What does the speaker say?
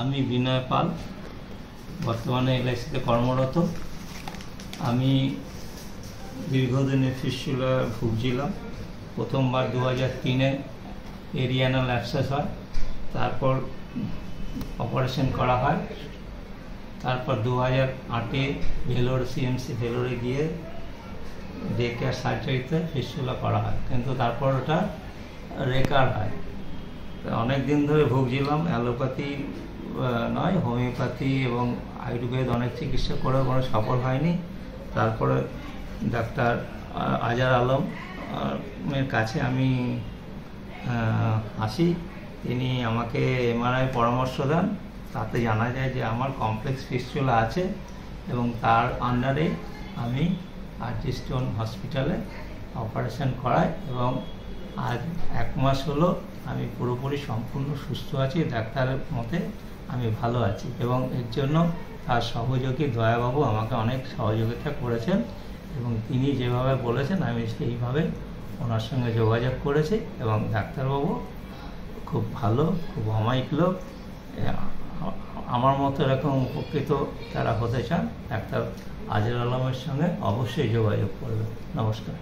আমি বিনয় পাল, বর্তমানে এলআইসিতে কর্মরত। আমি দীর্ঘদিনের ফিস্টুলা ভুগছিলাম। প্রথমবার 2003-এ এরিয়ানাল অ্যাবসেস হয়, তারপর অপারেশন করা হয়। তারপর 2008-এ ভেলোর সিএমসি ভেলোরে গিয়ে ডে কেয়ার সার্জারিতে ফিস্টুলা করা হয়, কিন্তু তারপর ওটা রেকার হয়। অনেক দিন ধরে ভুগছিলাম, অ্যালোপ্যাথি নয়, হোমিওপ্যাথি এবং আয়ুর্বেদ অনেক চিকিৎসা করেও কোনো সফল হয়নি। তারপরে ডাক্তার আজার আলমের কাছে আমি আসি। তিনি আমাকে এমআরআই পরামর্শ দেন। তাতে জানা যায় যে আমার কমপ্লেক্স ফিস্টুলা আছে এবং তার আন্ডারে আমি আরজি স্টোন হসপিটালে অপারেশন করাই এবং আজ 1 মাস হলো আমি পুরোপুরি সম্পূর্ণ সুস্থ আছি। ডাক্তারের মতে আমি ভালো আছি এবং এর জন্য তার সহযোগী দয়াবাবু আমাকে অনেক সহযোগিতা করেছেন এবং তিনি যেভাবে বলেছেন আমি সেইভাবে ওনার সঙ্গে যোগাযোগ করেছি এবং ডাক্তারবাবু খুব ভালো, খুব অমায়িক লোক। আমার মতো এরকম উপকৃত যারা হতে চান ডাক্তার আজার আলমের সঙ্গে অবশ্যই যোগাযোগ করবেন। নমস্কার।